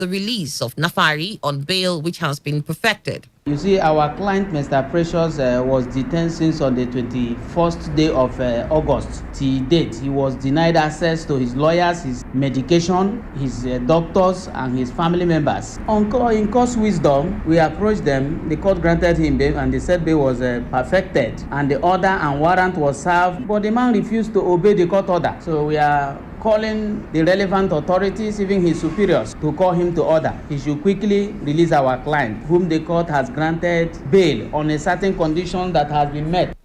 the release of Nafari on bail, which has been perfected. You see, our client, Mr. Precious, was detained since on the 21st day of August. Till date, he was denied access to his lawyers, his medication, his doctors, and his family members. In court's wisdom, we approached them. The court granted him bail, and the said bail was perfected, and the order and warrant was served, but the man refused to obey the court order. So we are calling the relevant authorities, even his superiors, to call him to order. He should quickly release our client, whom the court has granted bail on a certain condition that has been met.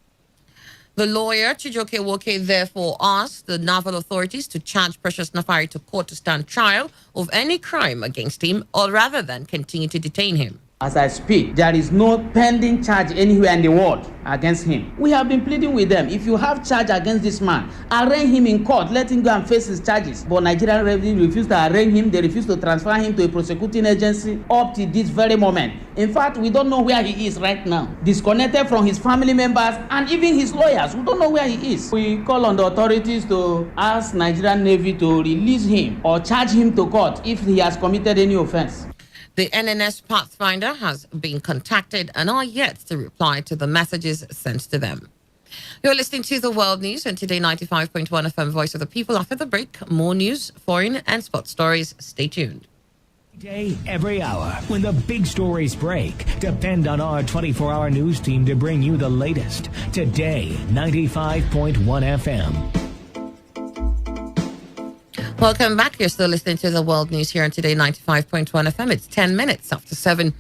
The lawyer, Chijoke Woke, therefore asked the naval authorities to charge Precious Nafari to court to stand trial of any crime against him, or rather than continue to detain him. As I speak, there is no pending charge anywhere in the world against him. We have been pleading with them. If you have charge against this man, arraign him in court. Let him go and face his charges. But Nigerian Revenue refused to arraign him. They refused to transfer him to a prosecuting agency up to this very moment. In fact, we don't know where he is right now. Disconnected from his family members and even his lawyers. We don't know where he is. We call on the authorities to ask Nigerian Navy to release him or charge him to court if he has committed any offense. The NNS Pathfinder has been contacted and are yet to reply to the messages sent to them. You're listening to the World News and Today 95.1 FM Voice of the People. After the break, more news, foreign and sport stories. Stay tuned. Day, every hour, when the big stories break, depend on our 24-hour news team to bring you the latest. Today, 95.1 FM. Welcome back. You're still listening to the World News here on Today 95.1 FM. It's 10 minutes after 7.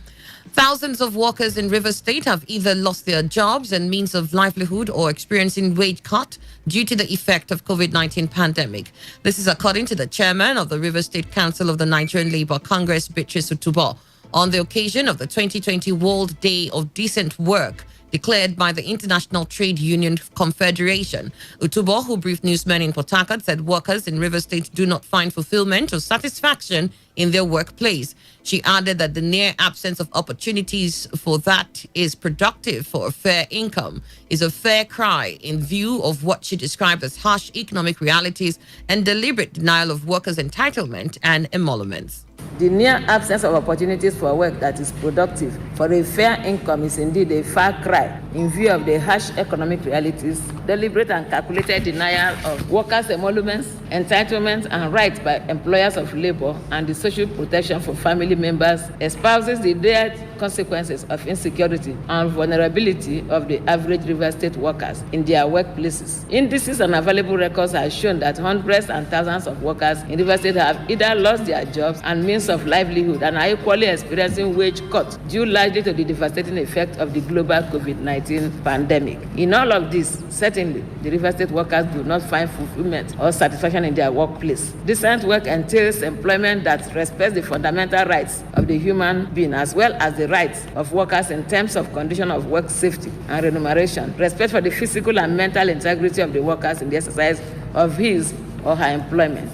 Thousands of workers in Rivers State have either lost their jobs and means of livelihood or experiencing wage cut due to the effect of COVID-19 pandemic. This is according to the chairman of the Rivers State Council of the Nigerian Labour Congress, Beatrice Utubo, on the occasion of the 2020 World Day of Decent Work, declared by the International Trade Union Confederation. Utubo, who briefed newsmen in Port Harcourt, said workers in Rivers State do not find fulfillment or satisfaction in their workplace. She added that the near absence of opportunities for that is productive for a fair income is a fair cry in view of what she described as harsh economic realities and deliberate denial of workers' entitlement and emoluments. The near absence of opportunities for work that is productive for a fair income is indeed a far cry in view of the harsh economic realities, deliberate and calculated denial of workers' emoluments, entitlements, and rights by employers of labor, and the social protection for family members espouses the dire consequences of insecurity and vulnerability of the average River State workers in their workplaces. Indices and available records have shown that hundreds and thousands of workers in River State have either lost their jobs and means of livelihood and are equally experiencing wage cuts due largely to the devastating effect of the global COVID-19 pandemic. In all of this, certainly, the River State workers do not find fulfillment or satisfaction in their workplace. Decent work entails employment that respects the fundamental rights of the human being as well as the rights of workers in terms of condition of work safety and remuneration, respect for the physical and mental integrity of the workers in the exercise of his or her employment.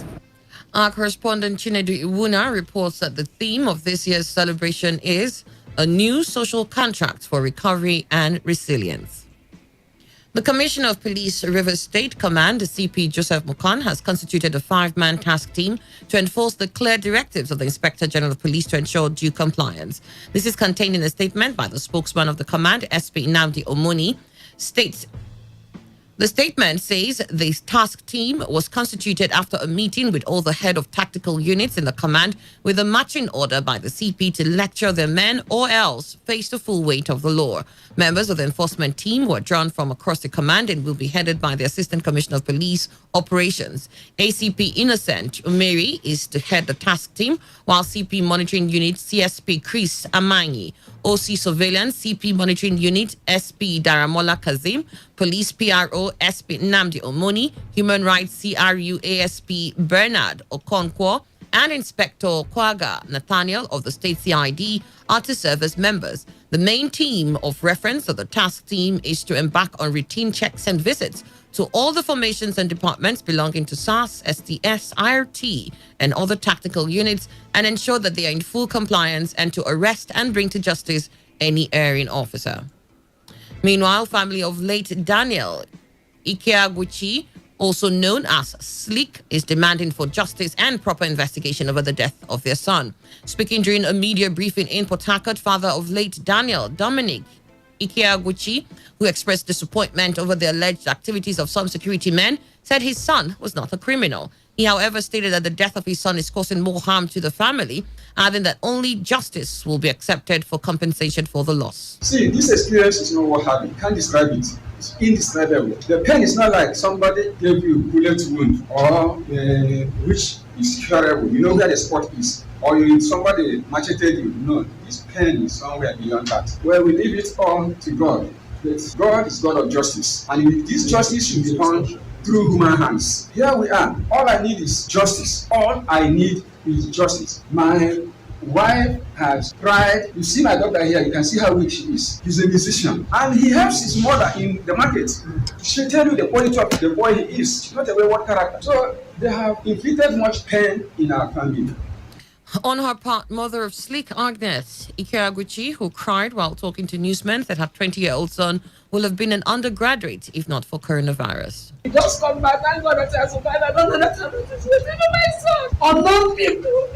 Our correspondent Chinedu Iwuna reports that the theme of this year's celebration is a new social contract for recovery and resilience. The Commissioner of Police Rivers State Command, CP Joseph Mukan, has constituted a 5-man task team to enforce the clear directives of the Inspector General of Police to ensure due compliance. This is contained in a statement by the spokesman of the command, SP Nnamdi Omoni, states. The statement says the task team was constituted after a meeting with all the head of tactical units in the command with a marching order by the CP to lecture their men or else face the full weight of the law. Members of the enforcement team were drawn from across the command and will be headed by the Assistant Commissioner of Police Operations. ACP Innocent Umeri is to head the task team, while CP Monitoring Unit CSP Chris Amanyi, OC Surveillance CP Monitoring Unit SP Daramola Kazim, Police PRO SP Nnamdi Omoni, Human Rights CRU ASP Bernard Okonkwo, and Inspector Kwaga Nathaniel of the State CID are to serve as members. The main team of reference of the task team is to embark on routine checks and visits to all the formations and departments belonging to SAS, STS, IRT, and other tactical units and ensure that they are in full compliance and to arrest and bring to justice any erring officer. Meanwhile, family of late Daniel Ikeaguchi also known as Sleek, is demanding for justice and proper investigation over the death of their son. Speaking during a media briefing in Port Harcourt, father of late Daniel Dominic Ikeaguchi, who expressed disappointment over the alleged activities of some security men, said his son was not a criminal. He, however, stated that the death of his son is causing more harm to the family, adding that only justice will be accepted for compensation for the loss. See, this experience is not what happened. Can't describe it. It's indescribable. The pain is not like somebody gave you a bullet wound or which is curable. You know where the spot is. Or somebody macheted you. No, this pain is somewhere beyond that. Well, we leave it all to God. But God is God of justice. And this justice should be done through human hands. Here we are. All I need is justice. All I need is justice. My wife has cried. You see my daughter here, you can see how weak she is. He's a musician. And he helps his mother in the market. She'll tell you the quality of the boy he is. She's not a wayward character. So they have inflicted much pain in our family. On her part, mother of Sleek Agnes Ikeaguchi, who cried while talking to newsmen, said her 20-year-old son will have been an undergraduate if not for coronavirus. He just come back, thank God that I survived. I don't understand what is waiting for my son. Unknown people.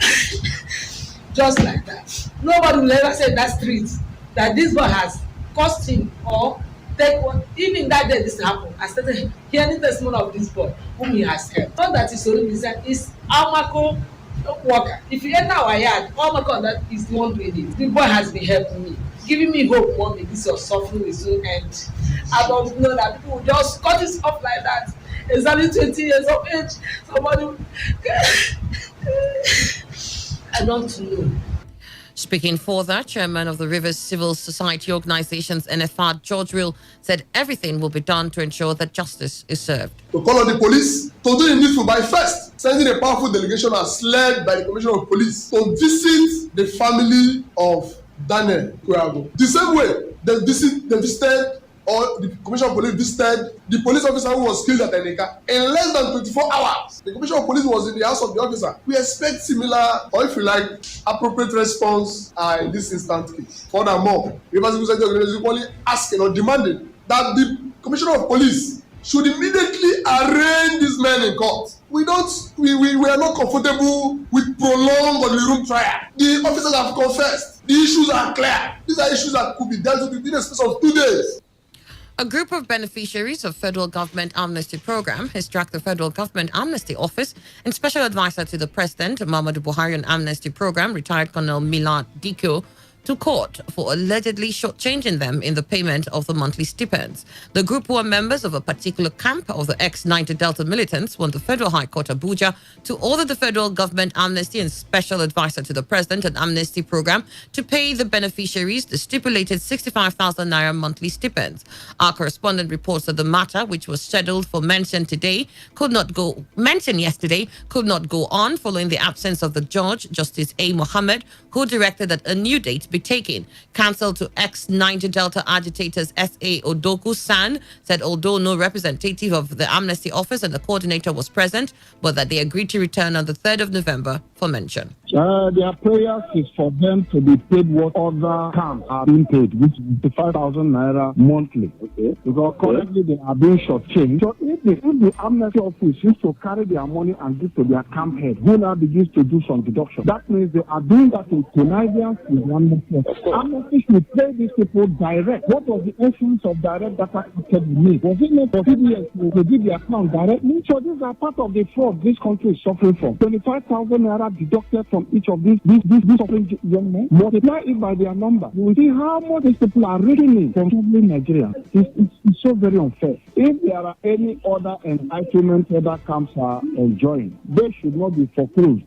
Just like that. Nobody will ever say in that street that this boy has cost him or take one. Even that day this happened, I started hearing the testimony of this boy whom he has helped. Not that he's only his is Amako worker. If you enter our yard, oh my God, that is the one doing it. The boy has been helping me, giving me hope. One day this your suffering will soon end. I don't know that people will just cut it off like that. Exactly 20 years of age. Somebody I don't know. Speaking further, chairman of the Rivers Civil Society Organizations, NFR, George Will, said everything will be done to ensure that justice is served. To call on the police to do the needful by first sending a powerful delegation as led by the Commissioner of Police to visit the family of Daniel Ikeaguchi. The same way they visited or the Commissioner of Police visited the police officer who was killed at Eneka. In less than 24 hours, the Commissioner of Police was in the house of the officer. We expect similar, or if you like, appropriate response in this instant case. Furthermore, Rivers Civil Society Organization is equally asking or demanding that the Commissioner of Police should immediately arraign these men in court. We are not comfortable with prolonged or the room trial. The officers have confessed. The issues are clear. These are issues that could be dealt with within a space of 2 days. A group of beneficiaries of Federal Government Amnesty Program has dragged the Federal Government Amnesty Office and Special Advisor to the President, Muhammadu Buhari on Amnesty Program, retired Colonel Milad Dikko, to court for allegedly shortchanging them in the payment of the monthly stipends. The group, who are members of a particular camp of the ex-Niger Delta militants, want the Federal High Court Abuja to order the Federal Government Amnesty and Special Advisor to the President and Amnesty Program to pay the beneficiaries the stipulated 65,000 naira monthly stipends. Our correspondent reports that the matter, which was scheduled for mention yesterday, could not go on following the absence of the judge, Justice A. Mohammed, who directed that a new date be taken. Counsel to ex-Niger Delta agitators S.A. Odoku San said although no representative of the Amnesty Office and the coordinator was present, but that they agreed to return on the 3rd of November for mention. Their prayers is for them to be paid what other camps are being paid, which is 5,000 naira monthly. Okay. Because currently they are being shortchanged. So if the Amnesty Office used to carry their money and give to their camp head, who now begins to do some deduction, that means they are doing that in connivance with one more. Amnesty should pay these people direct. What was the essence of direct data collected with me? Was it not for CBS to give the account directly? So these are part of the fraud this country is suffering from. 25,000 naira deducted from each of these suffering young men. Multiply it by their number. You will see how much these people are reading in from suffering Nigeria. It's so very unfair. If there are any other entitlements other camps are enjoying, they should not be foreclosed.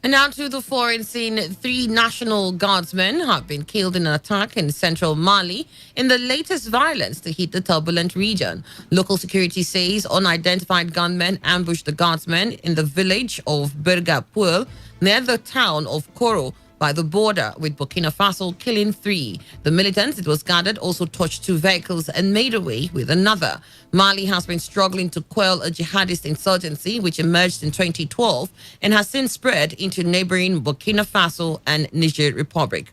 And now to the foreign scene. 3 National Guardsmen have been killed in an attack in central Mali in the latest violence to hit the turbulent region. Local security says unidentified gunmen ambushed the guardsmen in the village of Bergapul near the town of Koro by the border with Burkina Faso, killing 3. The militants, it was gathered, also touched 2 vehicles and made away with another. Mali has been struggling to quell a jihadist insurgency which emerged in 2012 and has since spread into neighboring Burkina Faso and Niger Republic.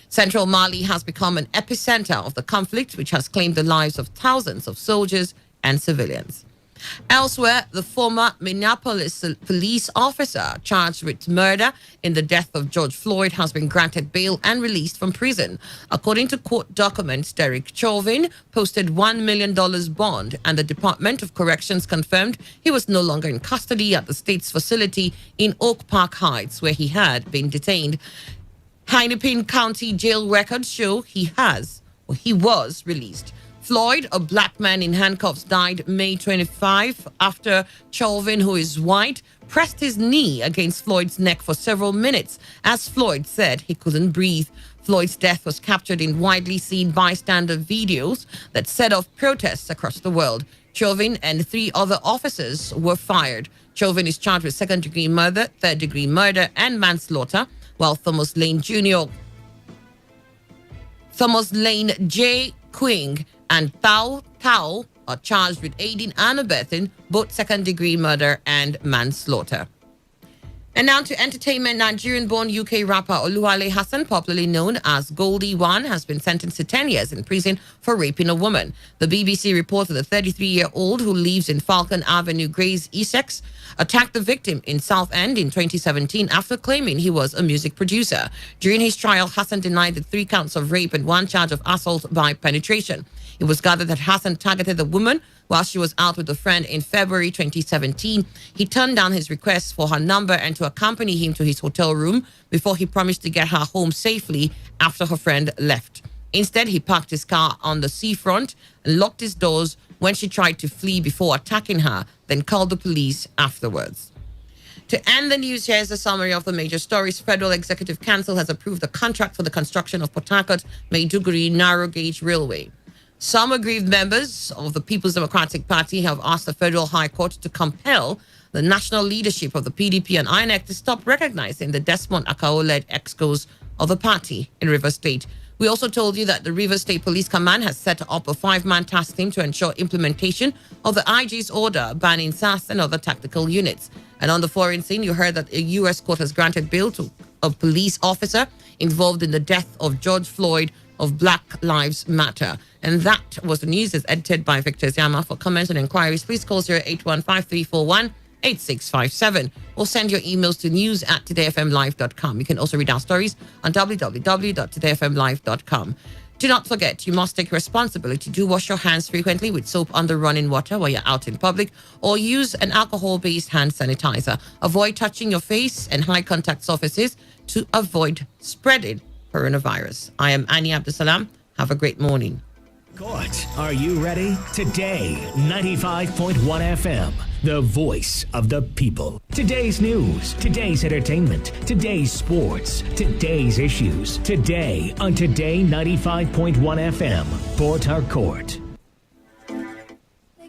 Central Mali has become an epicenter of the conflict, which has claimed the lives of thousands of soldiers and civilians. Elsewhere, the former Minneapolis police officer charged with murder in the death of George Floyd has been granted bail and released from prison. According to court documents, Derek Chauvin posted $1 million bond, and the Department of Corrections confirmed he was no longer in custody at the state's facility in Oak Park Heights, where he had been detained. Hennepin County jail records show he was released. Floyd, a black man in handcuffs, died May 25 after Chauvin, who is white, pressed his knee against Floyd's neck for several minutes as Floyd said he couldn't breathe. Floyd's death was captured in widely seen bystander videos that set off protests across the world. Chauvin and 3 other officers were fired. Chauvin is charged with second-degree murder, third-degree murder, and manslaughter, while Thomas Lane J. Quing and Thao are charged with aiding and abetting, both second-degree murder and manslaughter. And now to entertainment. Nigerian-born UK rapper Oluwale Hassan, popularly known as Goldie One, has been sentenced to 10 years in prison for raping a woman. The BBC reported the 33-year-old, who lives in Falcon Avenue, Grays, Essex, attacked the victim in Southend in 2017 after claiming he was a music producer. During his trial, Hassan denied the 3 counts of rape and 1 charge of assault by penetration. It was gathered that Hassan targeted the woman while she was out with a friend in February 2017. He turned down his request for her number and to accompany him to his hotel room before he promised to get her home safely after her friend left. Instead, he parked his car on the seafront and locked his doors when she tried to flee before attacking her, then called the police afterwards. To end the news, here's a summary of the major stories. Federal Executive Council has approved the contract for the construction of Port Harcourt-Maiduguri narrow gauge railway. Some aggrieved members of the People's Democratic Party have asked the Federal High Court to compel the national leadership of the PDP and INEC to stop recognizing the Desmond Akao-led excos of the party in Rivers State. We also told you that the Rivers State Police Command has set up a 5-man task team to ensure implementation of the IG's order banning SAS and other tactical units. And on the foreign scene, you heard that a U.S. court has granted bail to a police officer involved in the death of George Floyd of Black Lives Matter. And that was the news, as edited by Victor Zama. For comments and inquiries, please call 08153418657 or send your emails to news@todayfmlive.com. You can also read our stories on www.todayfmlive.com. Do not forget, you must take responsibility. Do wash your hands frequently with soap under running water while you're out in public, or use an alcohol-based hand sanitizer. Avoid touching your face and high-contact surfaces to avoid spreading coronavirus. I am Annie Abdusalam. Have a great morning. Court, are you ready? Today, 95.1 FM, the voice of the people. Today's news, today's entertainment, today's sports, today's issues. Today on Today 95.1 FM, Port Harcourt.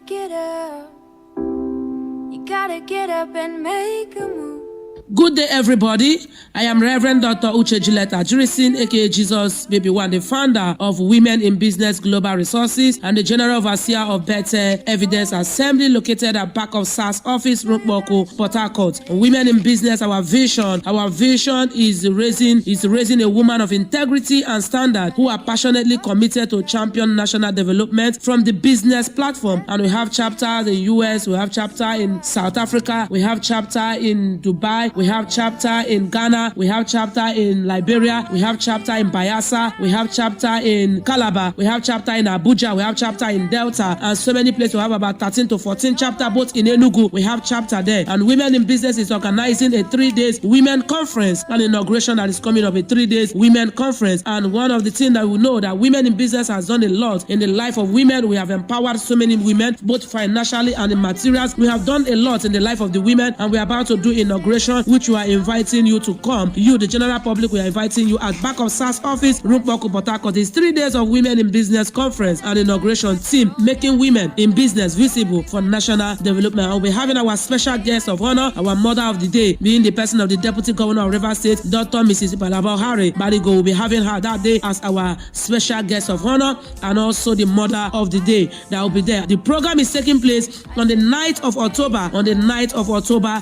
Get up. You gotta get up and make a move. Good day, everybody. I am Reverend Dr. Uche Gillette Ajurisin, aka Jesus Baby One, the founder of Women in Business Global Resources and the General Overseer of Better Evidence Assembly, located at back of SAS office, Rumboko, Port Harcourt. Women in Business, our vision is raising a woman of integrity and standard who are passionately committed to champion national development from the business platform. And we have chapters in US, we have chapter in South Africa, we have chapter in Dubai, we have chapter in Ghana, we have chapter in Liberia, we have chapter in Bayelsa, we have chapter in Calabar, we have chapter in Abuja, we have chapter in Delta, and so many places. We have about 13 to 14 chapter both in Enugu. We have chapter there. And Women in Business is organizing a 3-day women conference, an inauguration that is coming up, a 3-day women conference. And one of the things that we know that Women in Business has done a lot in the life of women. We have empowered so many women, both financially and in materials. We have done a lot in the life of the women, and we're about to do inauguration, which we are inviting you to come. You, the general public, we are inviting you at back of SAS office, Rumboko, Port Harcourt. It's 3 days of Women in Business conference and inauguration team, making women in business visible for national development. We'll be having our special guest of honor, our mother of the day, being the person of the Deputy Governor of Rivers State, Dr. Mrs. Balaba Harry Barigo. We'll be having her that day as our special guest of honor and also the mother of the day that will be there. The program is taking place on the 9th of October,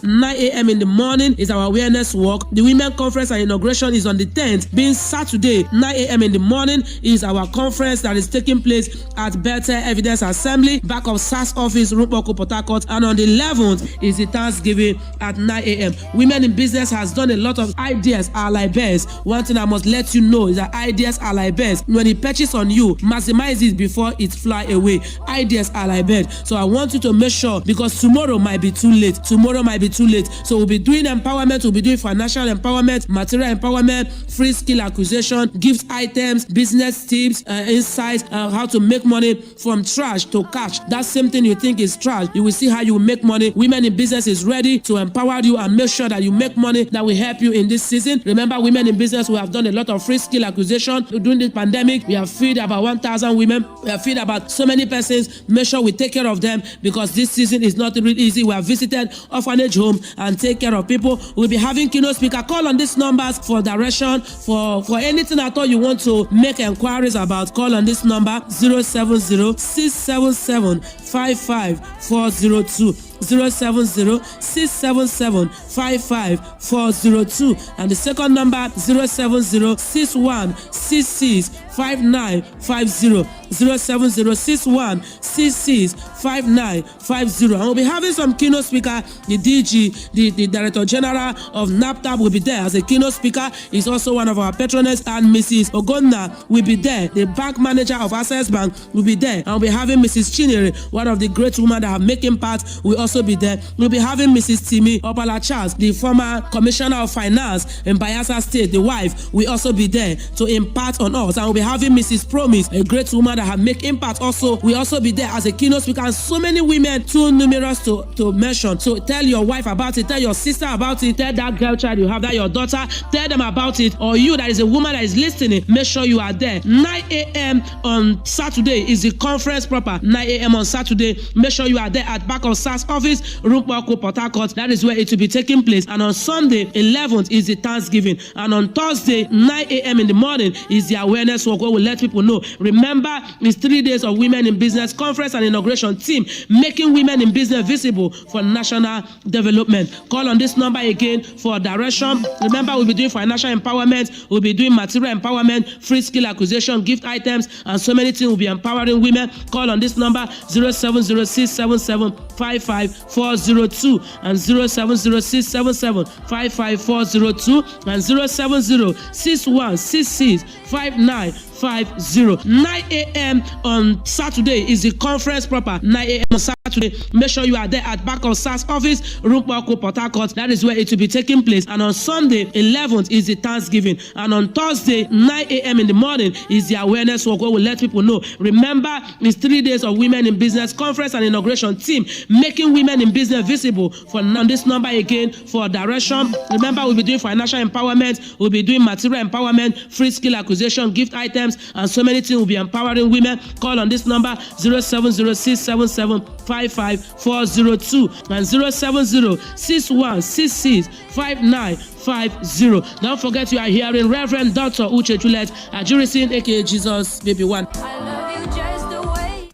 9 a.m. in the morning is our awareness walk. The Women Conference and inauguration is on the 10th, being Saturday, 9 a.m. in the morning, is our conference that is taking place at Bethel Evidence Assembly, back of SAS office, Rupoko, Port Harcourt. And on the 11th is the Thanksgiving at 9 a.m. Women in Business has done a lot of ideas are like best. One thing I must let you know is that ideas are like best. When it perches on you, maximize it before it fly away. Ideas are like best. So I want you to make sure, because tomorrow might be too late. Tomorrow might be too late. So we'll be doing empowerment, we'll be doing financial empowerment, material empowerment, free skill acquisition, gift items, business tips, insights, how to make money from trash to cash. That same thing you think is trash, you will see how you will make money. Women in Business is ready to empower you and make sure that you make money that will help you in this season. Remember, Women in Business, we have done a lot of free skill acquisition during the pandemic. We have feed about 1,000 women. We have feed about so many persons. Make sure we take care of them, because this season is not really easy. We have visited orphanage home and take care of people. We'll be having keynote speaker. Call on these numbers for direction, for anything at all you want to make inquiries about. Call on this number 070-677-55402. 070-677-55402, and the second number 070-6166-5950. 070-6166-5950. And we'll be having some keynote speaker. The DG, the Director General of NAPTAP, will be there as a keynote speaker. He's also one of our patrons, and Mrs. Ogonna will be there. The bank manager of Access Bank will be there. And we'll be having Mrs. Chinyere, one of the great women that have making part, will also be there. We'll be having Mrs. Timi Opala Charles, the former Commissioner of Finance in Bayelsa State, the wife, will also be there to impart on us. And we'll be having Mrs. Promise, a great woman that have make impact, also will also be there as a keynote speaker. And so many women, too numerous to mention. So tell your wife about it, tell your sister about it, tell that girl child you have, that your daughter, tell them about it. Or you that is a woman that is listening, make sure you are there. 9 a.m. on Saturday is the conference proper. 9 a.m. on Saturday, make sure you are there at back of SAS office, Rumpako, Port Harcourt. That is where it will be taking place. And on Sunday, 11th, is the Thanksgiving. And on Thursday, 9 a.m. in the morning, is the awareness walk, where we let people know. Remember, it's 3 days of Women in Business Conference and inauguration team, making women in business visible for national development. Call on this number again for direction. Remember, we'll be doing financial empowerment, we'll be doing material empowerment, free skill acquisition, gift items, and so many things will be empowering women. Call on this number 070-677-55402 and 070-677-55402 and 070-6166-5950. 9 a.m. on Saturday is the conference proper. 9 a.m. on Saturday. Make sure you are there at back of SAS office, Rumpako, Port Harcourt. That is where it will be taking place. And on Sunday, 11th, is the Thanksgiving. And on Thursday, 9 a.m. in the morning, is the awareness walk, where we let people know. Remember, it's 3 days of Women in Business Conference and inauguration team, making women in business visible. For on this number again for direction. Remember, we'll be doing financial empowerment, we'll be doing material empowerment, free skill acquisition, gift items, and so many things will be empowering women. Call on this number 070-677-55402 and 070-6166-5950. Don't forget, you are hearing Reverend Dr. Uche Juliet at Jurisin, aka Jesus Baby One. I love you just the way.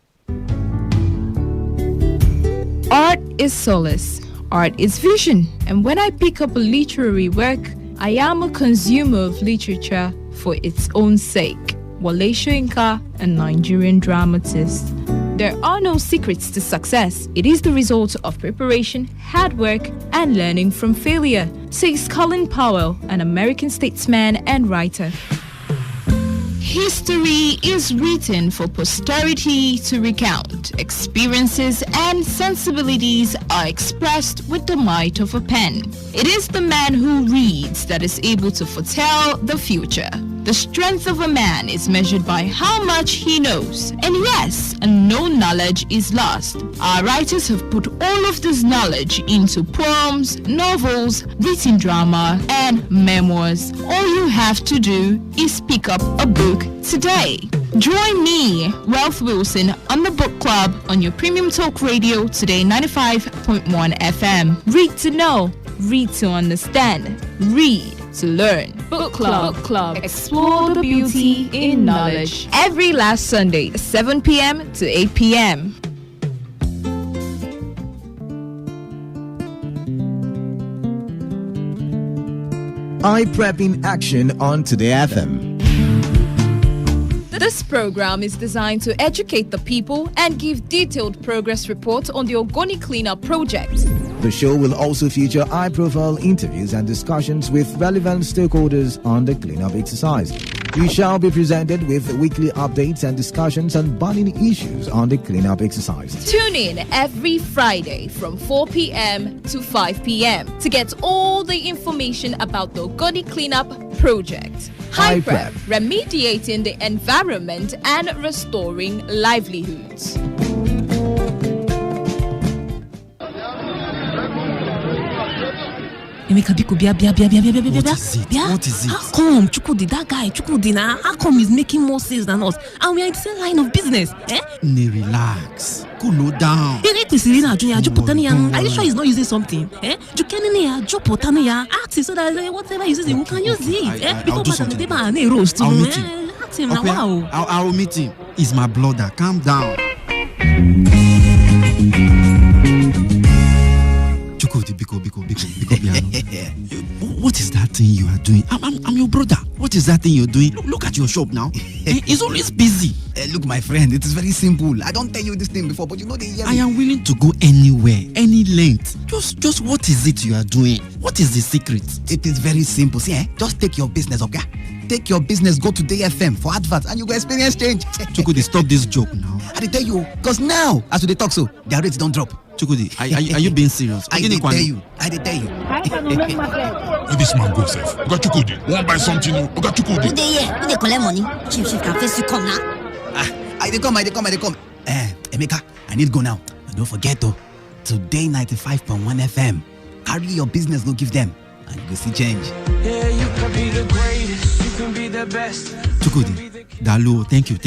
Art is solace. Art is vision. And when I pick up a literary work, I am a consumer of literature for its own sake. Wale Soyinka, a Nigerian dramatist. There are no secrets to success. It is the result of preparation, hard work, and learning from failure, says Colin Powell, an American statesman and writer. History is written for posterity to recount. Experiences and sensibilities are expressed with the might of a pen. It is the man who reads that is able to foretell the future. The strength of a man is measured by how much he knows. And yes, no knowledge is lost. Our writers have put all of this knowledge into poems, novels, written drama, and memoirs. All you have to do is pick up a book today. Join me, Wealth Wilson, on the book club on your premium talk radio Today 95.1 FM. Read to know, read to understand, read to learn. Book Club. Book Club. Explore the beauty in knowledge. Every last Sunday, 7 p.m. to 8 p.m. Eye Prep in action on Today FM. This program is designed to educate the people and give detailed progress reports on the Ogoni cleanup project. The show will also feature high-profile interviews and discussions with relevant stakeholders on the cleanup exercise. We shall be presented with weekly updates and discussions on burning issues on the cleanup exercise. Tune in every Friday from 4 p.m. to 5 p.m. to get all the information about the Ogoni cleanup project. High Prep, remediating the environment and restoring livelihoods. Emeka, biko, bia. What is it? How come Chukwudi, that guy, Chukwudi, how come he's making more sales than us? And we are in the same line of business. Relax. Cool down. Are you sure he's not using something? Ask him so that whatever he uses, we can use it. I'll do something. I'll meet him. Ask him now. I'll meet him. He's my brother. Calm down. Biko. What is that thing you are doing? I'm your brother. What is that thing you're doing? Look at your shop now. It's always busy. Look, my friend, it is very simple. I don't tell you this thing before, but you know I am willing to go anywhere, any length. Just what is it you are doing? What is the secret? It is very simple. See, just take your business, okay? Take your business, go to Today FM for adverts, and you go experience change. Chukudi, stop this joke now. I tell you, because now, as we talk so, their rates don't drop. Chukudi, are you being serious? I did tell you. Where this man go, sef? You got Chukudi. Want buy something? You got Chukudi. Who they collect money? Chief can face you come now. I come. Emeka, I need to go now. And don't forget though, Today 95.1 FM. Carry your business, go give them, and you go see change. Yeah, you can be the greatest, you can be the best. Chukudi, Dalu, thank you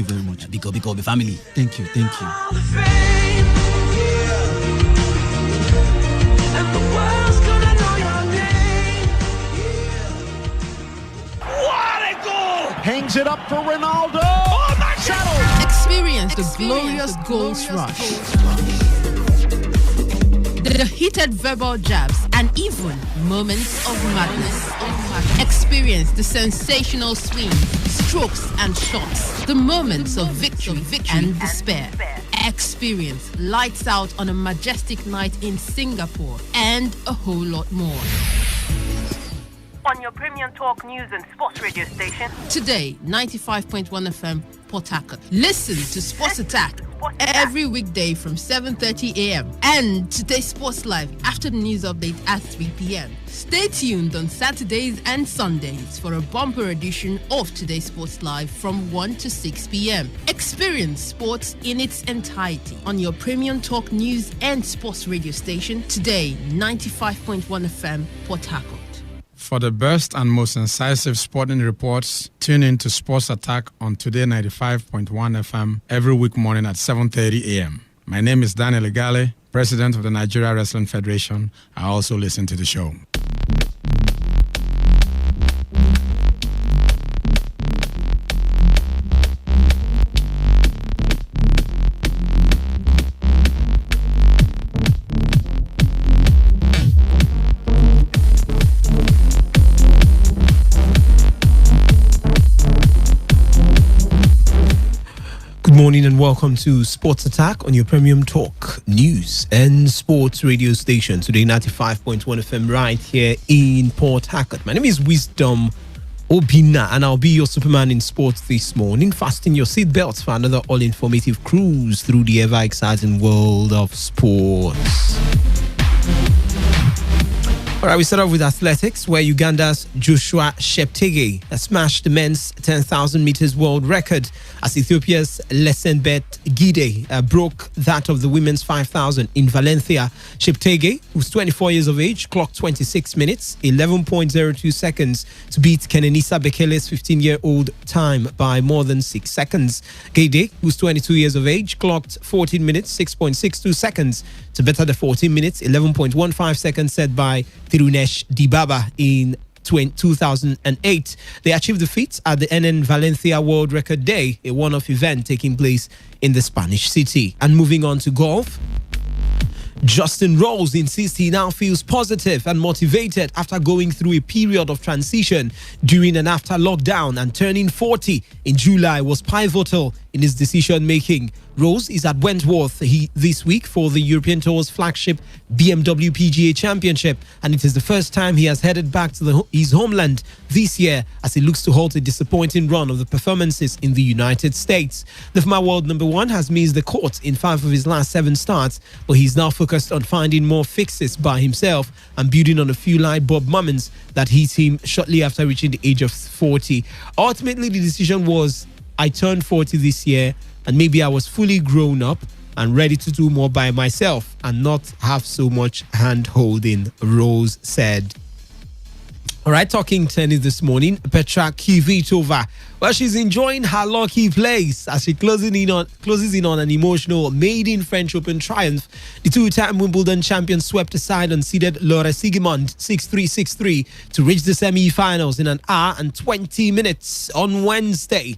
very much. Biko, be family. Thank you. And the world's gonna know your name. What a goal! Hangs it up for Ronaldo. Oh my God! Experience the glorious goals rush. The heated verbal jabs and even moments of madness. Experience the sensational swings, strokes and shots. The moments of victory and despair. Experience lights out on a majestic night in Singapore and a whole lot more. On your premium talk news and sports radio station. Today, 95.1 FM, Port Harcourt. Listen to Sports Attack every weekday from 7:30 a.m. and Today Sports Live after the news update at 3 p.m. Stay tuned on Saturdays and Sundays for a bumper edition of Today Sports Live from 1 to 6 p.m. Experience sports in its entirety on your premium talk news and sports radio station. Today, 95.1 FM, Port Harcourt. For the best and most incisive sporting reports, tune in to Sports Attack on Today 95.1 FM every week morning at 7:30 a.m. My name is Daniel Igale, President of the Nigeria Wrestling Federation. I also listen to the show. Good morning and welcome to Sports Attack on your premium talk, news and sports radio station. Today 95.1 FM right here in Port Harcourt. My name is Wisdom Obina and I'll be your Superman in sports this morning. Fasten your seatbelts for another all-informative cruise through the ever-exciting world of sports. All right, we start off with athletics, where Uganda's Joshua Cheptegei smashed the men's 10,000 meters world record as Ethiopia's Lesenbet Gide broke that of the women's 5,000 in Valencia. Cheptegei, who's 24 years of age, clocked 26 minutes, 11.02 seconds to beat Kenenisa Bekele's 15-year-old time by more than 6 seconds. Gide, who's 22 years of age, clocked 14 minutes, 6.62 seconds to better the 14 minutes, 11.15 seconds set by Tirunesh Dibaba in 2008. They achieved the feat at the NN Valencia World Record Day, a one-off event taking place in the Spanish city. And moving on to golf, Justin Rose insists he now feels positive and motivated after going through a period of transition during and after lockdown, and turning 40 in July was pivotal in his decision making. Rose is at Wentworth this week for the European Tour's flagship BMW PGA Championship, and it is the first time he has headed back to his homeland this year as he looks to halt a disappointing run of the performances in the United States. The former world number one has missed the court in 5 of his last 7 starts, but he's now focused on finding more fixes by himself and building on a few light bulb moments that hit him shortly after reaching the age of 40. Ultimately, the decision was, I turned 40 this year, and maybe I was fully grown up and ready to do more by myself and not have so much hand-holding, Rose said. All right, talking tennis this morning, Petra Kvitova. Well, she's enjoying her lucky place as she closes in on an emotional maiden French Open triumph. The two-time Wimbledon champion swept aside unseeded Laura Siegemund 6-3, 6-3 to reach the semi-finals in 1 hour and 20 minutes on Wednesday.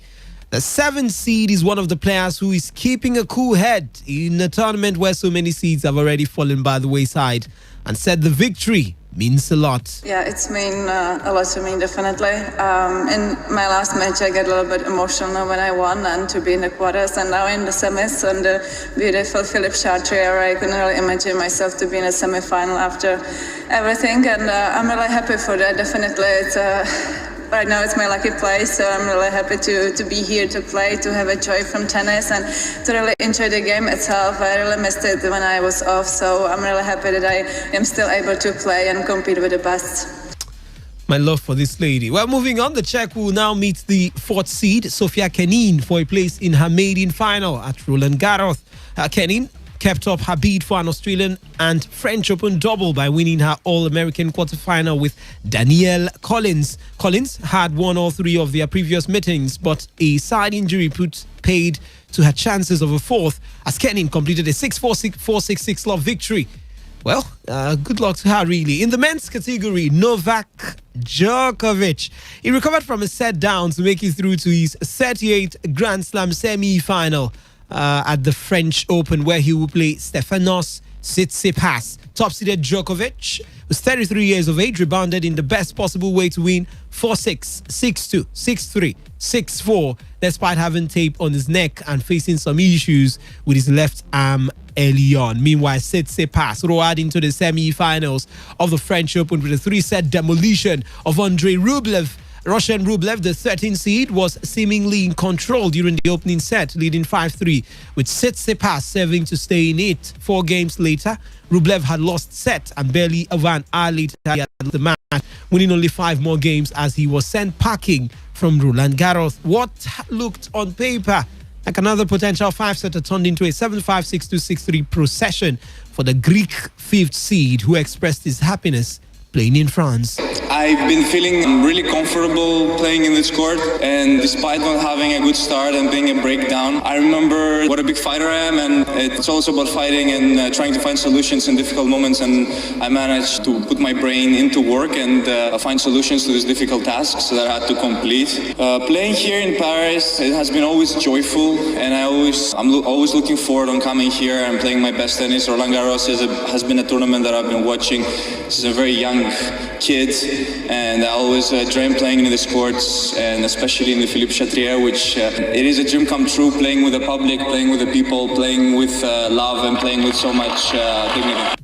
The 7th seed is one of the players who is keeping a cool head in a tournament where so many seeds have already fallen by the wayside, and said the victory means a lot. Yeah, it's mean a lot to me, definitely. In my last match, I get a little bit emotional when I won, and to be in the quarters, and now in the semis on the beautiful Philippe Chatrier, I couldn't really imagine myself to be in a semi-final after everything, and I'm really happy for that. Definitely, it's right now it's my lucky place, so I'm really happy to be here to play, to have a joy from tennis, and to really enjoy the game itself. I really missed it when I was off, so I'm really happy that I am still able to play and compete with the best. My love for this lady. Well, moving on, the Czech will now meet the 4th seed, Sofia Kenin, for a place in her maiden final at Roland Garros. Kenin kept up her bid for an Australian and French Open double by winning her All-American quarterfinal with Danielle Collins. Collins had won all 3 of their previous meetings, but a side injury put paid to her chances of a 4th as Kenin completed a 6-4, 4-6 love victory. Well, good luck to her, really. In the men's category, Novak Djokovic. He recovered from a set down to make it through to his 38th Grand Slam semi-final at the French Open, where he will play Stefanos Tsitsipas. Top-seeded Djokovic, who's 33 years of age, rebounded in the best possible way to win 4-6, 6-2, 6-3, 6-4, despite having tape on his neck and facing some issues with his left arm early on. Meanwhile, Tsitsipas roared into the semi-finals of the French Open with a 3-set demolition of Andrei Rublev. Russian Rublev, the 13th seed, was seemingly in control during the opening set, leading 5-3, with Tsitsipas serving to stay in it. 4 games later, Rublev had lost set, and barely over an hour later he had the match, winning only 5 more games as he was sent packing from Roland Garros. What looked on paper like another potential 5-setter turned into a 7-5, 6-2, 6-3 procession for the Greek 5th seed, who expressed his happiness playing in France. I've been feeling really comfortable playing in this court, and despite not having a good start and being a breakdown, I remember what a big fighter I am, and it's also about fighting and trying to find solutions in difficult moments, and I managed to put my brain into work and find solutions to these difficult tasks that I had to complete. Playing here in Paris, it has been always joyful, and I'm always looking forward on coming here and playing my best tennis. Roland Garros has been a tournament that I've been watching since a very young kid, and I always dream playing in this courts, and especially in the Philippe Chatrier, which it is a dream come true, playing with the public, playing with the people, playing with love, and playing with so much dignity.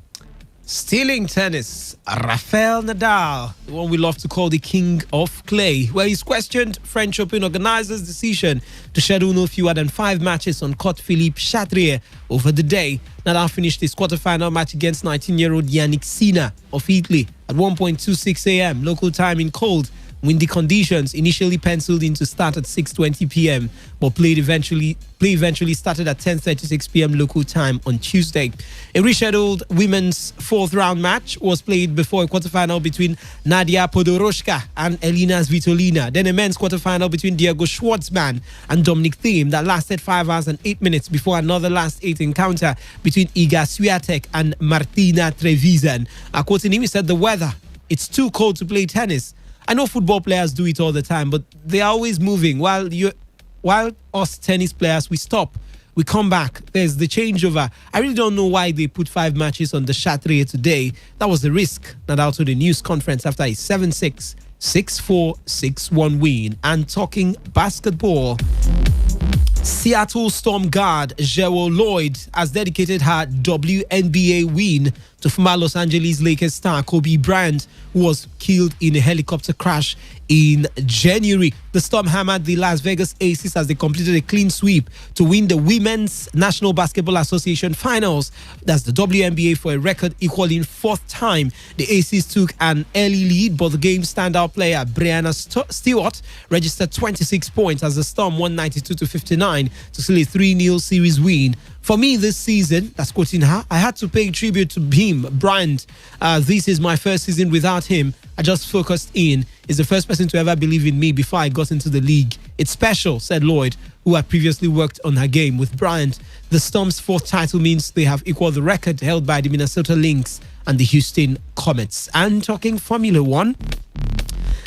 Stealing tennis, Rafael Nadal, the one we love to call the king of clay, where he's questioned French Open organizers' decision to schedule no fewer than 5 matches on court Philippe Chatrier over the day. Nadal finished his quarterfinal match against 19-year-old Yannick Sinner of Italy at 1:26 a.m. local time in cold, windy conditions. Initially penciled in to start at 6:20 p.m. but play eventually started at 10:36 p.m. local time on Tuesday. A rescheduled women's 4th round match was played before a quarterfinal between Nadia Podoroshka and Elina Svitolina. Then a men's quarterfinal between Diego Schwartzman and Dominic Thiem that lasted 5 hours and 8 minutes before another last 8 encounter between Iga Swiatek and Martina Trevisan. Quoting him, he said, "The weather, it's too cold to play tennis. I know football players do it all the time, but they are always moving while us tennis players, we stop. we come back. There's the changeover. I really don't know why they put 5 matches on the Chatrier today. That was the risk. Not out to the news conference after a 7-6, 6-4, 6-1 win. And talking basketball, Seattle Storm guard Jewel Lloyd has dedicated her WNBA win to former Los Angeles Lakers star Kobe Bryant, who was killed in a helicopter crash in January. The Storm hammered the Las Vegas Aces as they completed a clean sweep to win the Women's National Basketball Association Finals. That's the WNBA for a record equaling 4th time. The Aces took an early lead, but the game's standout player, Brianna Stewart, registered 26 points as the Storm won 92-59 to seal a 3-0 series win. For me this season, that's quoting her, I had to pay tribute to him, Bryant. This is my first season without him. I just focused in. He's the first person to ever believe in me before I got into the league. It's special, said Lloyd, who had previously worked on her game with Bryant. The Storm's 4th title means they have equaled the record held by the Minnesota Lynx and the Houston Comets. And talking Formula One,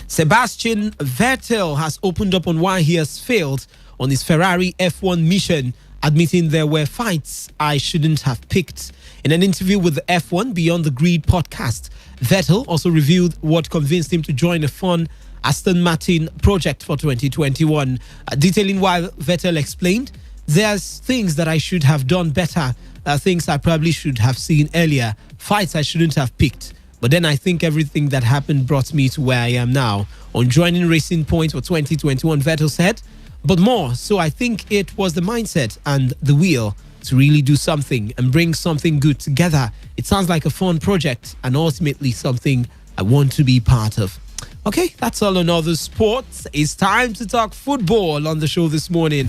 Sebastian Vettel has opened up on why he has failed on his Ferrari F1 mission, admitting there were fights I shouldn't have picked. In an interview with the F1 Beyond the Grid podcast, Vettel also revealed what convinced him to join a fun Aston Martin project for 2021. Detailing why, Vettel explained, there's things that I should have done better, things I probably should have seen earlier, fights I shouldn't have picked. But then I think everything that happened brought me to where I am now. On joining Racing Point for 2021, Vettel said, but more, so I think it was the mindset and the will to really do something and bring something good together. It sounds like a fun project and ultimately something I want to be part of. Okay, that's all on other sports. It's time to talk football on the show this morning.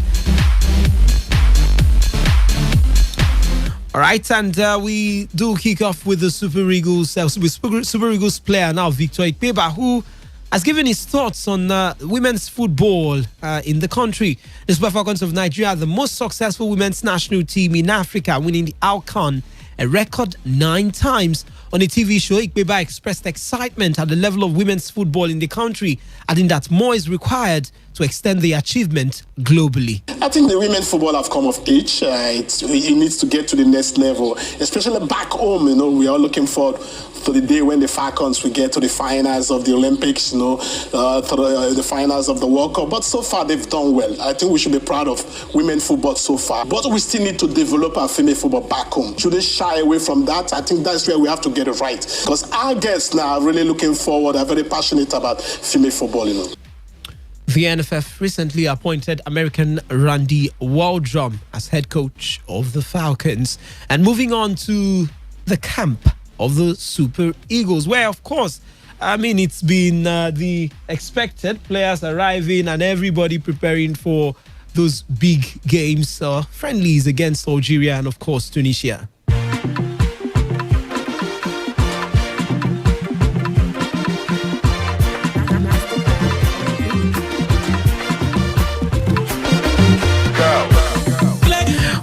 All right, and we do kick off with the Super Eagles, with Super Eagles player now, Victor Ikpeba, who has given his thoughts on women's football in the country. The Super Falcons of Nigeria, the most successful women's national team in Africa, winning the AFCON a record 9 times. On a TV show, Ikpeba expressed excitement at the level of women's football in the country, adding that more is required to extend the achievement globally. I think the women football have come of age. It needs to get to the next level, especially back home. We are looking forward to the day when the Falcons will get to the finals of the Olympics, to the finals of the World Cup. But so far, they've done well. I think we should be proud of women football so far. But we still need to develop our female football back home. Shouldn't shy away from that. I think that's where we have to get it right. Because our guests now are really looking forward, are very passionate about female football, The NFF recently appointed American Randy Waldrum as head coach of the Falcons. And moving on to the camp of the Super Eagles, where, of course, it's been the expected players arriving and everybody preparing for those big games, friendlies against Algeria and, of course, Tunisia.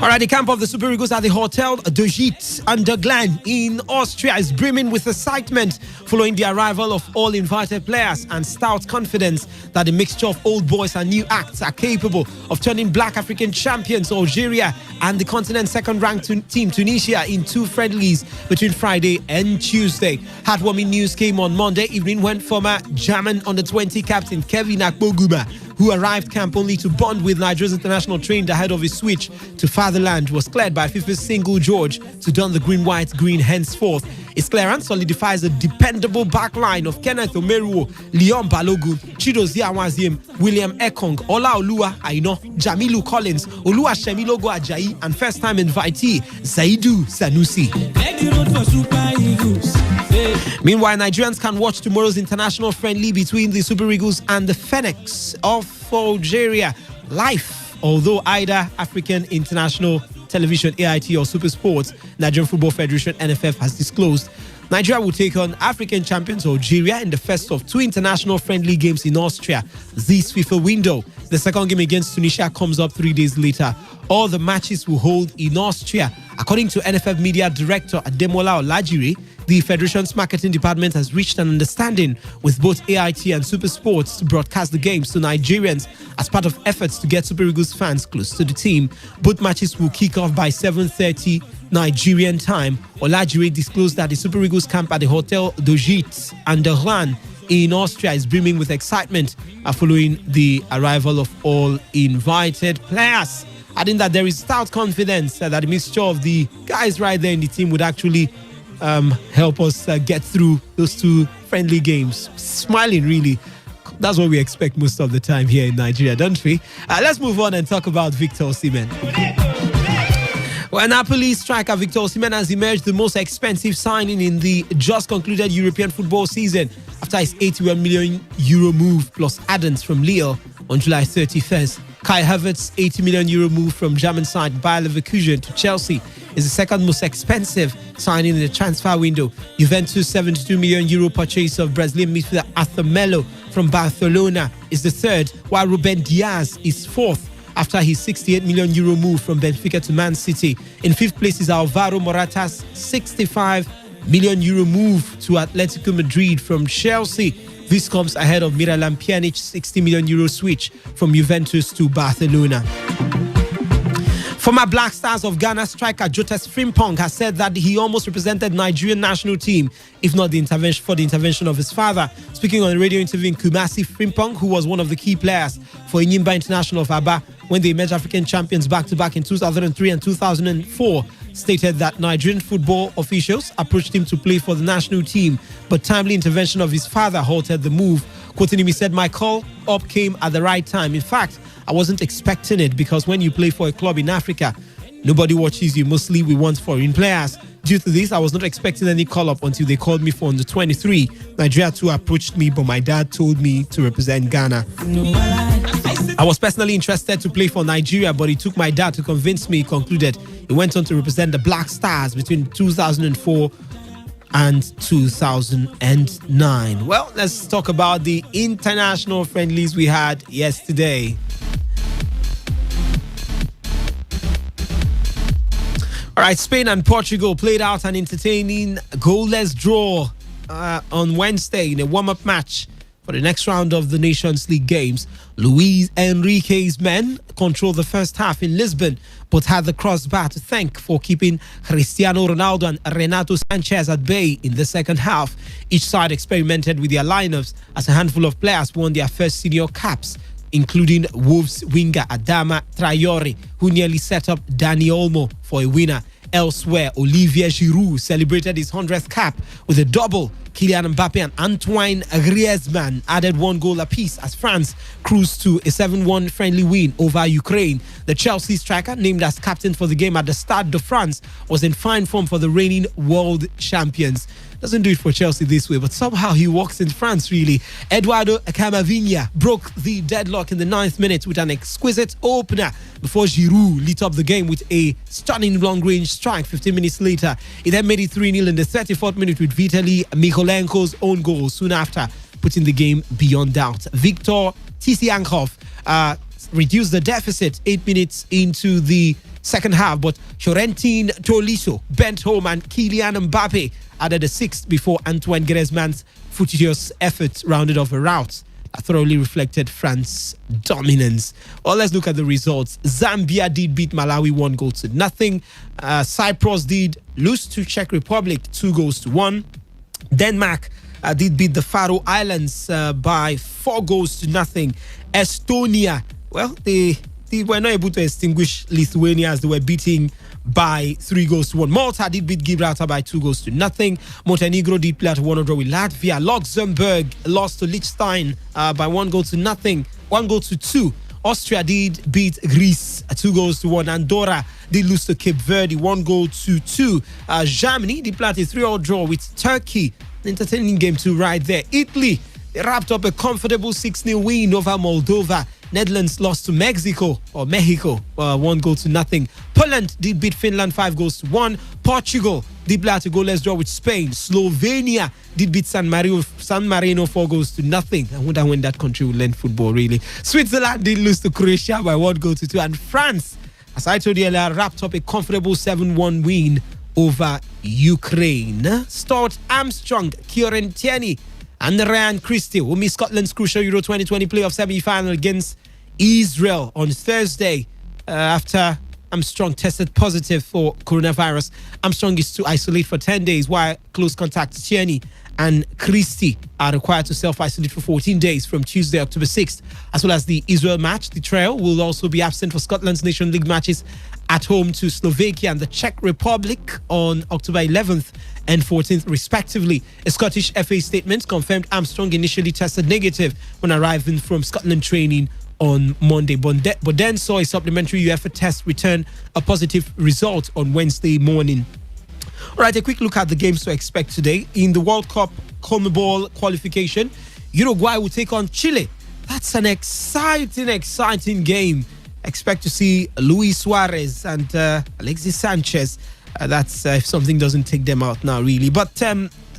All right, the camp of the Super Eagles at the Hotel de Gite under Glen in Austria is brimming with excitement following the arrival of all invited players and stout confidence that the mixture of old boys and new acts are capable of turning black African champions Algeria and the continent's second-ranked team Tunisia in 2 friendlies between Friday and Tuesday. Heartwarming news came on Monday evening when former German under-20 captain Kevin Akpoguma, who arrived camp only to bond with Nigeria's international trained ahead of his switch to fatherland, was cleared by FIFA's single George to don the green-white-green henceforth. His clearance solidifies a dependable backline of Kenneth Omeruo, Leon Balogun, Chidozie Awaziem, William Ekong, Olaoluwa Aino, Jamilu Collins, Oluwasemilogo Ajayi, and first-time invitee Zaidu Sanusi. Meanwhile, Nigerians can watch tomorrow's international friendly between the Super Eagles and the Phoenix of Algeria live, although either African International Television, AIT, or Super Sports, Nigerian Football Federation, NFF, has disclosed Nigeria will take on African champions Algeria in the first of 2 international friendly games in Austria this FIFA window. The second game against Tunisia comes up 3 days later. All the matches will hold in Austria. According to NFF Media Director Ademola Olajire, The Federation's marketing department has reached an understanding with both AIT and Super Sports to broadcast the games to Nigerians as part of efforts to get Super Eagles fans close to the team. Both matches will kick off by 7:30 Nigerian time. Olajire disclosed that the Super Eagles camp at the Hotel Dojit and the Rhan in Austria is brimming with excitement following the arrival of all invited players. Adding that there is stout confidence that the mixture of the guys right there in the team would actually help us get through those two friendly games. Smiling, really. That's what we expect most of the time here in Nigeria, don't we? Let's move on and talk about Victor Osimhen. Well, Napoli striker Victor Osimhen has emerged the most expensive signing in the just concluded European football season after his €81 million move plus add-ons from Lille on July 31st. Kai Havertz's €80 million move from German side Bayer Leverkusen to Chelsea is the second most expensive signing in the transfer window. Juventus' €72 million purchase of Brazilian midfielder Arthur Melo from Barcelona is the third, while Ruben Diaz is fourth after his €68 million move from Benfica to Man City. In fifth place is Alvaro Morata's €65 million move to Atletico Madrid from Chelsea. This comes ahead of Miralem Pjanic's €60 million switch from Juventus to Barcelona. Former Black Stars of Ghana striker Joseph Frimpong has said that he almost represented Nigerian national team if not the intervention of his father. Speaking on a radio interview in Kumasi, Frimpong, who was one of the key players for Enyimba International of Aba when they emerged African champions back-to-back in 2003 and 2004, stated that Nigerian football officials approached him to play for the national team, but timely intervention of his father halted the move. Quoting him, he said, "My call up came at the right time. In fact, I wasn't expecting it because when you play for a club in Africa, nobody watches you. Mostly we want foreign players. Due to this, I was not expecting any call-up until they called me for under 23. Nigeria too approached me, but my dad told me to represent Ghana. I was personally interested to play for Nigeria, but it took my dad to convince me," he concluded. He went on to represent the Black Stars between 2004 and 2009. Well, let's talk about the international friendlies we had yesterday. All right, Spain and Portugal played out an entertaining goalless draw on Wednesday in a warm-up match for the next round of the Nations League games. Luis Enrique's men controlled the first half in Lisbon, but had the crossbar to thank for keeping Cristiano Ronaldo and Renato Sanchez at bay in the second half. Each side experimented with their lineups as a handful of players won their first senior caps, including Wolves winger Adama Traore, who nearly set up Dani Olmo for a winner. Elsewhere, Olivier Giroud celebrated his 100th cap with a double. Kylian Mbappe and Antoine Griezmann added one goal apiece as France cruised to a 7-1 friendly win over Ukraine. The Chelsea striker, named as captain for the game at the Stade de France, was in fine form for the reigning world champions. Doesn't do it for Chelsea this way, but somehow he walks in France, really. Eduardo Camavinga broke the deadlock in the 9th minute with an exquisite opener before Giroud lit up the game with a stunning long-range strike 15 minutes later. He then made it 3-0 in the 34th minute with Vitaly Mikhailenko's own goal soon after, putting the game beyond doubt. Viktor Tsimikas reduced the deficit 8 minutes into the second half, but Florentin Tolisso bent home and Kylian Mbappe added a sixth before Antoine Griezmann's fortuitous effort rounded off a rout that thoroughly reflected France's dominance. Well, let's look at the results. Zambia did beat Malawi 1-0. Cyprus did lose to Czech Republic 2-1. Denmark did beat the Faroe Islands by 4-0. Estonia, well, they were not able to extinguish Lithuania as they were beating by 3-1. Malta did beat Gibraltar by 2-0. Montenegro did play at 1-1 with Latvia. Luxembourg lost to Liechtenstein by 1-2. Austria did beat Greece 2-1. Andorra did lose to Cape Verde 1-2. Germany did play at a 3-3 draw with Turkey. Entertaining game too right there. Italy, they wrapped up a comfortable 6-0 win over Moldova. Netherlands lost to Mexico 1-0. Poland did beat Finland 5-1. Portugal did play at a goalless draw with Spain. Slovenia did beat San Marino 4-0. I wonder when that country will learn football, really. Switzerland did lose to Croatia by 1-2. And France, as I told you earlier, wrapped up a comfortable 7-1 win over Ukraine. Stuart Armstrong, Kieran Tierney, and Ryan Christie will miss Scotland's crucial Euro 2020 playoff semi-final against Israel on Thursday after Armstrong tested positive for coronavirus. Armstrong is to isolate for 10 days, while close contacts Tierney and Christie are required to self-isolate for 14 days from Tuesday, October 6th. As well as the Israel match, the trio will also be absent for Scotland's Nation League matches at home to Slovakia and the Czech Republic on October 11th and 14th, respectively. A Scottish FA statement confirmed Armstrong initially tested negative when arriving from Scotland training on Monday, but then saw a supplementary UEFA test return a positive result on Wednesday morning. All right, a quick look at the games to expect today. In the World Cup CONMEBOL qualification, Uruguay will take on Chile. That's an exciting game. Expect to see Luis Suarez and Alexis Sanchez. That's if something doesn't take them out now, really. But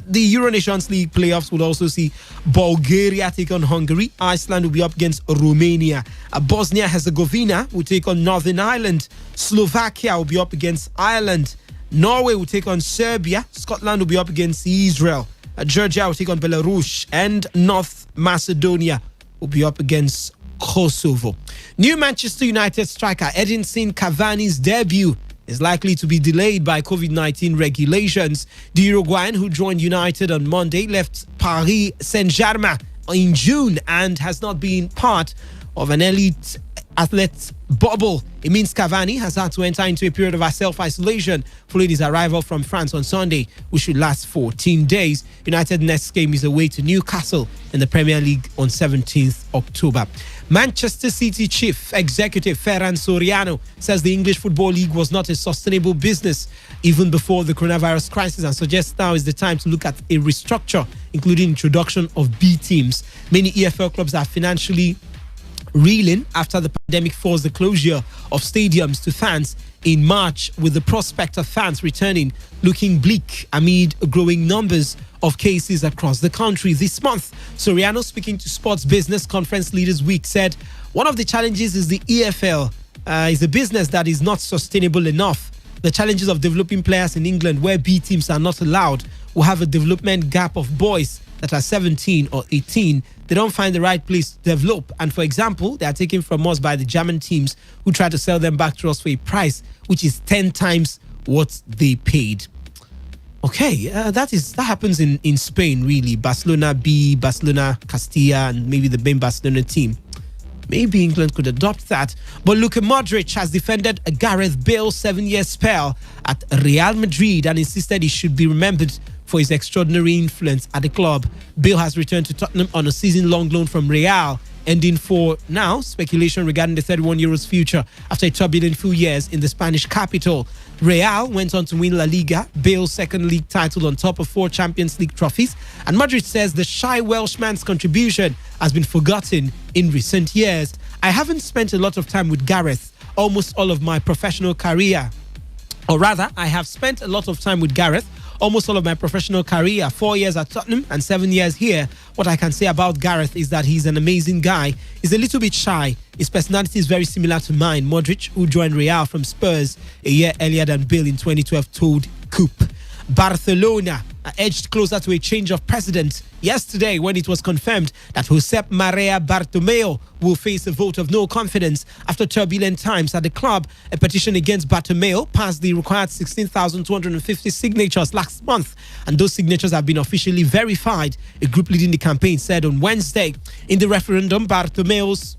the Euro Nations League playoffs will also see Bulgaria take on Hungary. Iceland will be up against Romania. Bosnia-Herzegovina will take on Northern Ireland. Slovakia will be up against Ireland. Norway will take on Serbia. Scotland will be up against Israel. Georgia will take on Belarus. And North Macedonia will be up against Kosovo. New Manchester United striker Edinson Cavani's debut is likely to be delayed by COVID-19 regulations. The Uruguayan, who joined United on Monday, left Paris Saint-Germain in June and has not been part of an elite athlete bubble. It means Cavani has had to enter into a period of self-isolation following his arrival from France on Sunday, which should last 14 days. United's next game is away to Newcastle in the Premier League on 17th October. Manchester City Chief Executive Ferran Soriano says the English Football League was not a sustainable business even before the coronavirus crisis, and suggests now is the time to look at a restructure, including introduction of B teams. Many EFL clubs are financially reeling after the pandemic forced the closure of stadiums to fans in March, with the prospect of fans returning looking bleak amid growing numbers of cases across the country this month. Soriano, speaking to Sports Business Conference Leaders Week, said one of the challenges is the EFL is a business that is not sustainable enough. The challenges of developing players in England, where B teams are not allowed, will have a development gap of boys that are 17 or 18. They don't find the right place to develop. And for example, they are taken from us by the German teams, who try to sell them back to us for a price which is 10 times what they paid. Okay, that happens in Spain, really. Barcelona B, Barcelona Castilla, and maybe the main Barcelona team. Maybe England could adopt that. But Luka Modric has defended a Gareth Bale 7-year spell at Real Madrid and insisted he should be remembered for his extraordinary influence at the club. Bale has returned to Tottenham on a season-long loan from Real, ending for now speculation regarding the 31-year-old's future after a turbulent few years in the Spanish capital. Real went on to win La Liga, Bale's second league title, on top of 4 Champions League trophies. And Madrid says the shy Welshman's contribution has been forgotten in recent years. I haven't spent a lot of time with Gareth almost all of my professional career. Or rather, I have spent a lot of time with Gareth almost all of my professional career, 4 years at Tottenham and 7 years here. What I can say about Gareth is that he's an amazing guy. He's a little bit shy. His personality is very similar to mine. Modric, who joined Real from Spurs a year earlier than Bale in 2012, told Coop. Barcelona edged closer to a change of president yesterday when it was confirmed that Josep Maria Bartomeu will face a vote of no confidence after turbulent times at the club. A petition against Bartomeu passed the required 16,250 signatures last month, and those signatures have been officially verified, a group leading the campaign said on Wednesday. In the referendum, Bartomeu's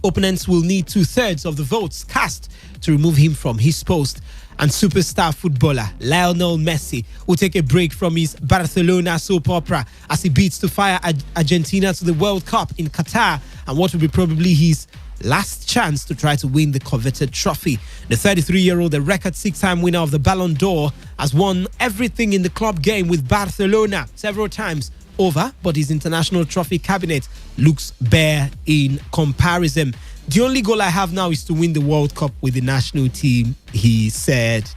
opponents will need 2/3 of the votes cast to remove him from his post. And superstar footballer Lionel Messi will take a break from his Barcelona soap opera as he bids to fire Argentina to the World Cup in Qatar, and what will be probably his last chance to try to win the coveted trophy. The 33-year-old, the record 6-time winner of the Ballon d'Or, has won everything in the club game with Barcelona several times over, but his international trophy cabinet looks bare in comparison. The only goal I have now is to win the World Cup with the national team, he said.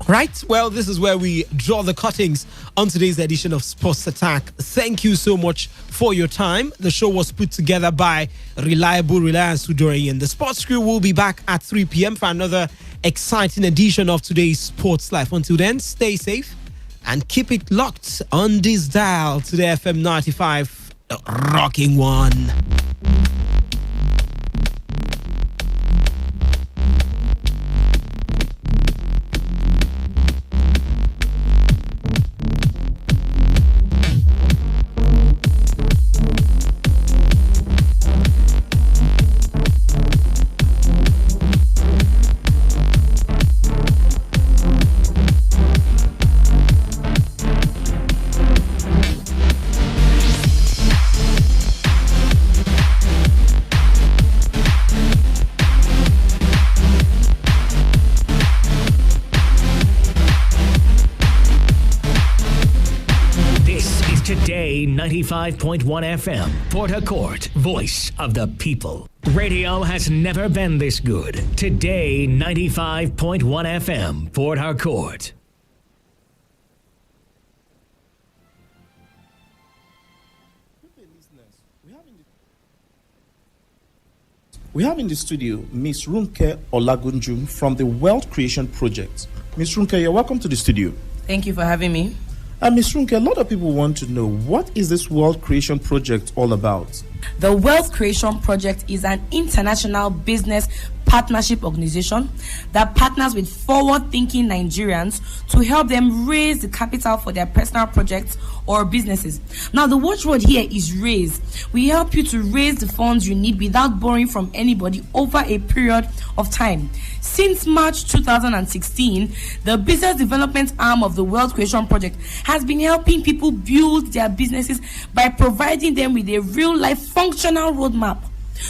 Right, well, this is where we draw the cuttings on today's edition of Sports Attack. Thank you so much for your time. The show was put together by Reliable Reliance Udorian. The sports crew will be back at 3 p.m. for another exciting edition of today's Sports Life. Until then, stay safe and keep it locked on this dial to the FM 95, the rocking one. Today 95.1 FM, Port Harcourt, voice of the people. Radio has never been this good. Today 95.1 FM, Port Harcourt. We have in the studio Miss Runke Olagunju from the Wealth Creation Project. Miss Runke, you're welcome to the studio. Thank you for having me. Ms. Runke, a lot of people want to know, what is this Wealth Creation Project all about? The Wealth Creation Project is an international business partnership organization that partners with forward-thinking Nigerians to help them raise the capital for their personal projects or businesses. Now, the watchword here is raise. We help you to raise the funds you need without borrowing from anybody over a period of time. Since March 2016, the business development arm of the Wealth Creation Project has been helping people build their businesses by providing them with a real-life functional roadmap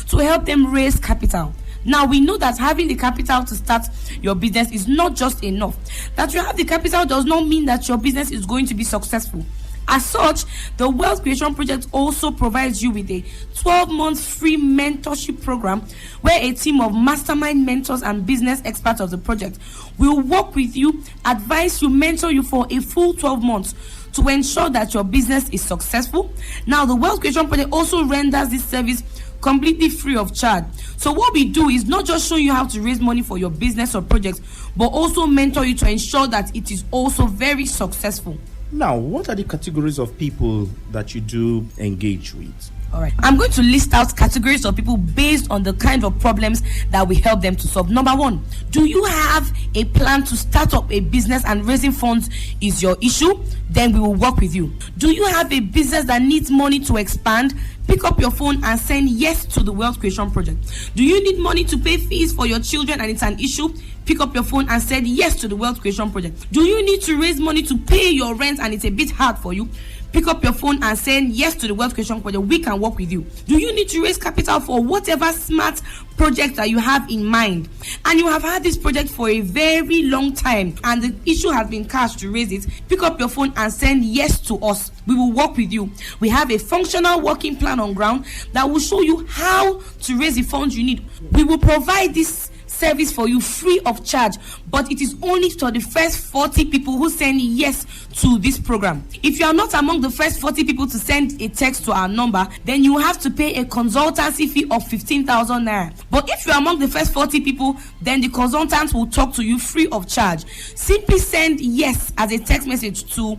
to help them raise capital. Now, we know that having the capital to start your business is not just enough. That you have the capital does not mean that your business is going to be successful. As such, the Wealth Creation Project also provides you with a 12-month free mentorship program where a team of mastermind mentors and business experts of the project will work with you, advise you, mentor you for a full 12 months to ensure that your business is successful. Now, the Wealth Creation Project also renders this service completely free of charge. So what we do is not just show you how to raise money for your business or projects, but also mentor you to ensure that it is also very successful. Now, what are the categories of people that you do engage with? All right. I'm going to list out categories of people based on the kind of problems that we help them to solve. Number one, do you have a plan to start up a business and raising funds is your issue? Then we will work with you. Do you have a business that needs money to expand? Pick up your phone and send yes to the Wealth Creation Project. Do you need money to pay fees for your children and it's an issue? Pick up your phone and send yes to the Wealth Creation Project. Do you need to raise money to pay your rent and it's a bit hard for you? Pick up your phone and send yes to the Wealth Creation Project. We can work with you. Do you need to raise capital for whatever smart project that you have in mind, and you have had this project for a very long time and the issue has been cash to raise it? Pick up your phone and send yes to us. We will work with you. We have a functional working plan on ground that will show you how to raise the funds you need. We will provide this service for you free of charge, but it is only for the first 40 people who send yes to this program. If you are not among the first 40 people to send a text to our number, then you have to pay a consultancy fee of 15,000 naira. But if you are among the first 40 people, then the consultants will talk to you free of charge. Simply send yes as a text message to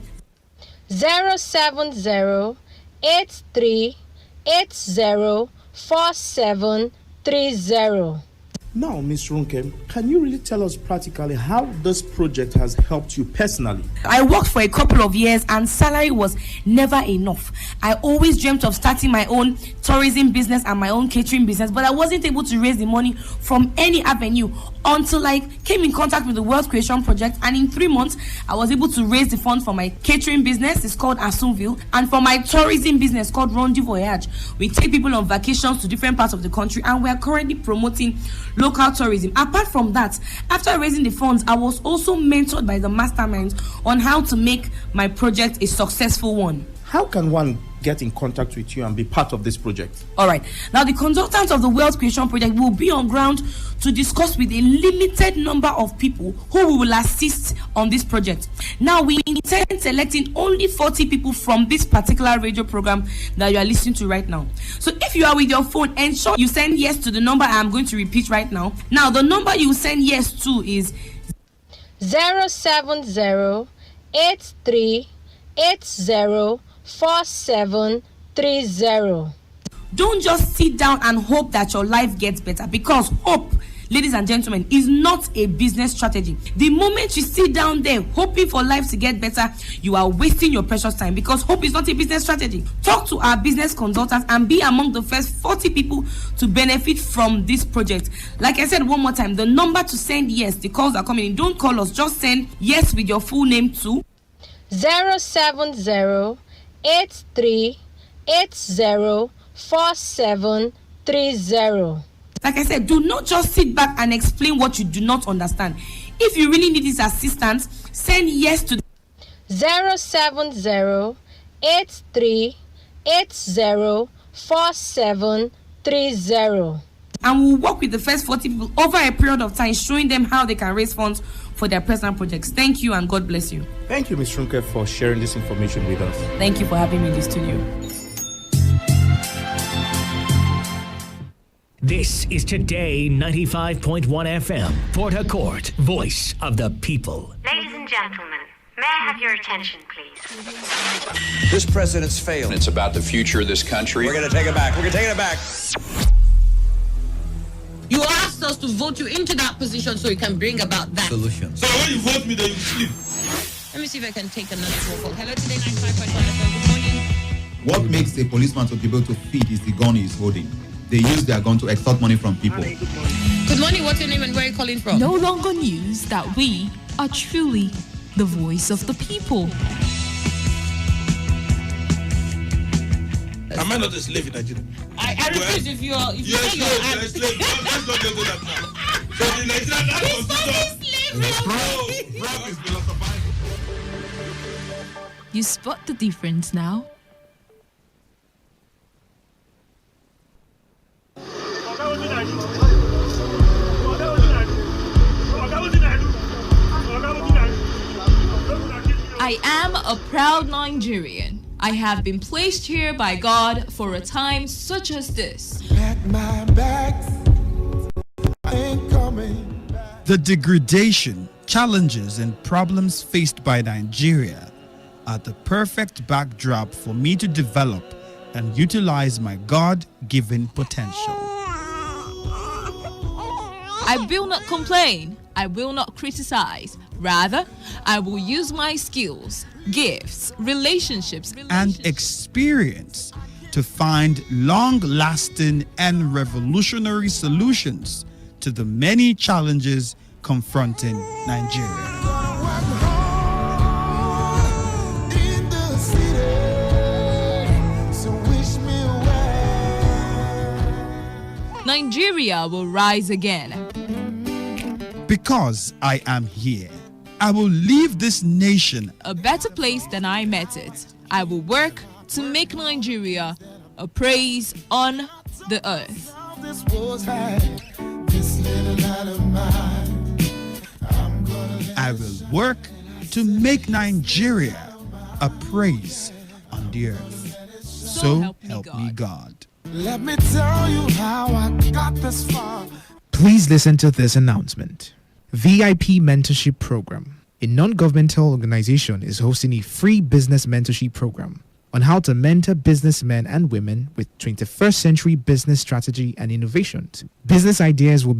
070-8380-4730. Now, Ms. Runke, can you really tell us practically how this project has helped you personally? I worked for a couple of years and salary was never enough. I always dreamt of starting my own tourism business and my own catering business, but I wasn't able to raise the money from any avenue until I came in contact with the Wealth Creation Project, and in 3 months, I was able to raise the funds for my catering business, it's called Assunville, and for my tourism business called Rondi Voyage. We take people on vacations to different parts of the country, and we are currently promoting local tourism. Apart from that, after raising the funds, I was also mentored by the masterminds on how to make my project a successful one. How can one get in contact with you and be part of this project? All right. Now, the consultants of the Wealth Creation Project will be on ground to discuss with a limited number of people who we will assist on this project. Now, we intend selecting only 40 people from this particular radio program that you are listening to right now. So, if you are with your phone, ensure you send yes to the number I am going to repeat right now. Now, the number you send yes to is 070-8380-4730. Don't just sit down and hope that your life gets better, because hope, ladies and gentlemen, is not a business strategy. The moment you sit down there hoping for life to get better, you are wasting your precious time, because hope is not a business strategy. Talk to our business consultants and be among the first 40 people to benefit from this project. Like I said one more time, the number to send yes, the calls are coming in. Don't call us, just send yes with your full name to 070-8380-4730. Like I said, do not just sit back and explain what you do not understand. If you really need this assistance, send yes to 070-8380-4730. And we'll work with the first 40 people over a period of time, showing them how they can raise funds for their personal projects. Thank you and God bless you. Thank you, Ms. Runke, for sharing this information with us. Thank you for having me in the studio. This is Today 95.1 FM, Port Harcourt, voice of the people. Ladies and gentlemen, may I have your attention, please? This president's failed. It's about the future of this country. We're going to take it back. We're going to take it back. You asked us to vote you into that position so you can bring about that solution. So when you vote me, then you sleep. Let me see if I can take another phone call. Hello, Today 95.1 FM. Good morning. What makes a policeman to be able to feed is the gun he's holding. They use their gun to extort money from people. Good morning. What's your name and where are you calling from? No longer news that we are truly the voice of the people. Am I not a slave in Nigeria? I refuse if you're a slave. Let's not get to that now. So the Nigerian constitution is philosophical. You spot the difference now? I am a proud Nigerian. I have been placed here by God for a time such as this. The degradation, challenges, and problems faced by Nigeria are the perfect backdrop for me to develop and utilize my God-given potential. I will not complain. I will not criticize. Rather, I will use my skills, gifts, relationships, and experience to find long-lasting and revolutionary solutions to the many challenges confronting Nigeria. Nigeria will rise again. Because I am here, I will leave this nation a better place than I met it. I will work to make Nigeria a praise on the earth. I will work to make Nigeria a praise on the earth. So help me God. Let me tell you how I got this far. Please listen to this announcement. VIP Mentorship Program. A non-governmental organization is hosting a free business mentorship program on how to mentor businessmen and women with 21st century business strategy and innovations. Business ideas will be